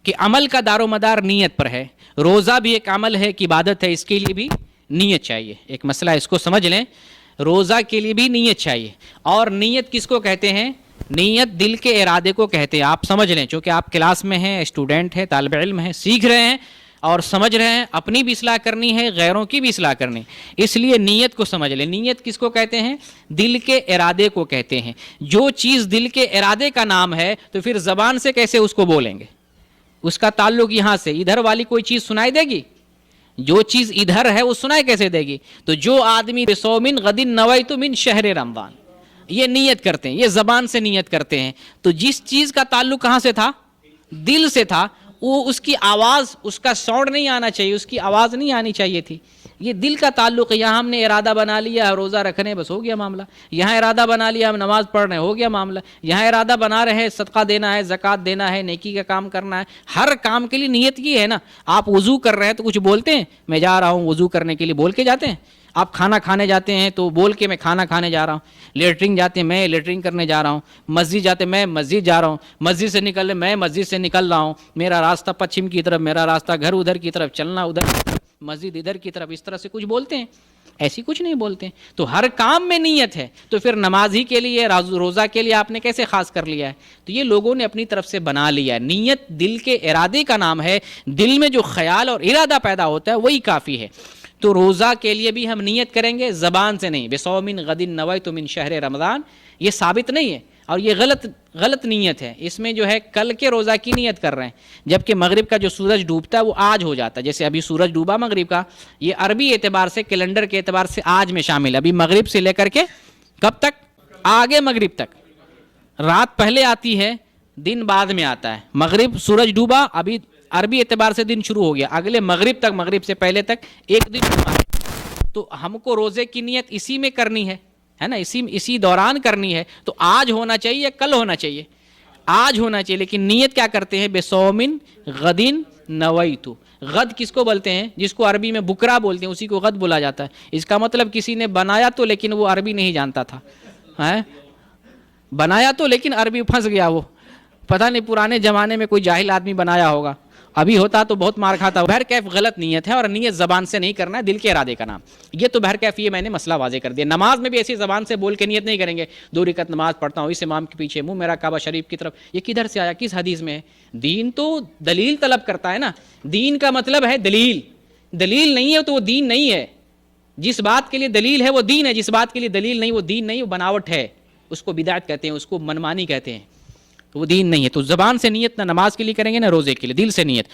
کہ عمل کا دار و مدار نیت پر ہے. روزہ بھی ایک عمل ہے، ایک عبادت ہے، اس کے لیے بھی نیت چاہیے. ایک مسئلہ اس کو سمجھ لیں، روزہ کے لیے بھی نیت چاہیے. اور نیت کس کو کہتے ہیں؟ نیت دل کے ارادے کو کہتے ہیں. آپ سمجھ لیں، چونکہ آپ کلاس میں ہیں، اسٹوڈنٹ ہیں، طالب علم ہیں، سیکھ رہے ہیں اور سمجھ رہے ہیں، اپنی بھی اصلاح کرنی ہے، غیروں کی بھی اصلاح کرنی، اس لیے نیت کو سمجھ لیں. نیت کس کو کہتے ہیں؟ دل کے ارادے کو کہتے ہیں. جو چیز دل کے ارادے کا نام ہے تو پھر زبان سے کیسے اس کو بولیں گے؟ اس کا تعلق یہاں سے، ادھر والی کوئی چیز سنائی دے گی؟ جو چیز ادھر ہے وہ سنائی کیسے دے گی؟ تو جو آدمی بصوم غد نویت من شہر رمضان، یہ نیت کرتے ہیں، یہ زبان سے نیت کرتے ہیں. تو جس چیز کا تعلق کہاں سے تھا؟ دل سے تھا. وہ اس کی آواز، اس کا ساؤنڈ نہیں آنا چاہیے، اس کی آواز نہیں آنی چاہیے تھی. یہ دل کا تعلق ہے. یہاں ہم نے ارادہ بنا لیا روزہ رکھنے، بس ہو گیا معاملہ. یہاں ارادہ بنا لیا ہم نماز پڑھ رہے ہیں، ہو گیا معاملہ. یہاں ارادہ بنا رہے ہیں صدقہ دینا ہے، زکوٰۃ دینا ہے، نیکی کا کام کرنا ہے. ہر کام کے لیے نیت کی ہے نا. آپ وضو کر رہے ہیں تو کچھ بولتے ہیں میں جا رہا ہوں وضو کرنے کے لیے، بول کے جاتے ہیں. آپ کھانا کھانے جاتے ہیں تو بول کے میں کھانا کھانے جا رہا ہوں. لیٹرنگ جاتے ہیں میں لیٹرنگ کرنے جا رہا ہوں. مسجد جاتے ہیں میں مسجد جا رہا ہوں. مسجد سے نکل رہے میں مسجد سے نکل رہا ہوں. میرا راستہ پچھم کی طرف، میرا راستہ گھر ادھر کی طرف، چلنا ادھر، مسجد ادھر کی طرف. اس طرح سے کچھ بولتے ہیں؟ ایسی کچھ نہیں بولتے ہیں. تو ہر کام میں نیت ہے. تو پھر نماز ہی کے لیے، روزہ کے لیے آپ نے کیسے خاص کر لیا ہے؟ تو یہ لوگوں نے اپنی طرف سے بنا لیا ہے. نیت دل کے ارادے کا نام ہے. دل میں جو خیال اور ارادہ پیدا ہوتا ہے وہی کافی ہے. تو روزہ کے لیے بھی ہم نیت کریں گے، زبان سے نہیں. بصوم غد نویت من شہر رمضان، یہ ثابت نہیں ہے اور یہ غلط نیت ہے. اس میں جو ہے کل کے روزہ کی نیت کر رہے ہیں، جبکہ مغرب کا جو سورج ڈوبتا ہے وہ آج ہو جاتا ہے. جیسے ابھی سورج ڈوبا مغرب کا، یہ عربی اعتبار سے، کیلنڈر کے اعتبار سے آج میں شامل ہے. ابھی مغرب سے لے کر کے کب تک؟ آگے مغرب تک. رات پہلے آتی ہے، دن بعد میں آتا ہے. مغرب سورج ڈوبا، ابھی عربی اعتبار سے دن شروع ہو گیا، اگلے مغرب تک، مغرب سے پہلے تک ایک دن ہوتا ہے. تو ہم کو روزے کی نیت اسی میں کرنی ہے نا، اسی دوران کرنی ہے. تو آج ہونا چاہیے یا کل ہونا چاہیے؟ آج ہونا چاہیے. لیکن نیت کیا کرتے ہیں؟ بصوم غد نویت. غد کس کو بولتے ہیں؟ جس کو عربی میں بکرا بولتے ہیں، اسی کو غد بولا جاتا ہے. اس کا مطلب کسی نے بنایا تو، لیکن وہ عربی نہیں جانتا تھا. بنایا تو لیکن عربی پھنس گیا. وہ پتہ نہیں پرانے زمانے میں کوئی جاہل آدمی بنایا ہوگا، ابھی ہوتا تو بہت مار کھاتا. بہرکیف غلط نیت ہے، اور نیت زبان سے نہیں کرنا ہے، دل کے ارادے کا نام. یہ تو بہرکیف یہ میں نے مسئلہ واضح کر دیا. نماز میں بھی ایسی زبان سے بول کے نیت نہیں کریں گے. 2 رکعت نماز پڑھتا ہوں اس امام کے پیچھے، منہ میرا کعبہ شریف کی طرف. یہ کدھر سے آیا؟ کس حدیث میں ہے؟ دین تو دلیل طلب کرتا ہے نا. دین کا مطلب ہے دلیل. دلیل نہیں ہے تو وہ دین نہیں ہے. جس بات کے لیے دلیل ہے وہ دین ہے، جس بات کے لیے دلیل نہیں وہ دین نہیں، وہ بناوٹ ہے. اس کو بدعت کہتے ہیں، اس کو منمانی کہتے ہیں. تو وہ دین نہیں ہے. تو زبان سے نیت نہ نماز کے لیے کریں گے نہ روزے کے لیے، دل سے نیت.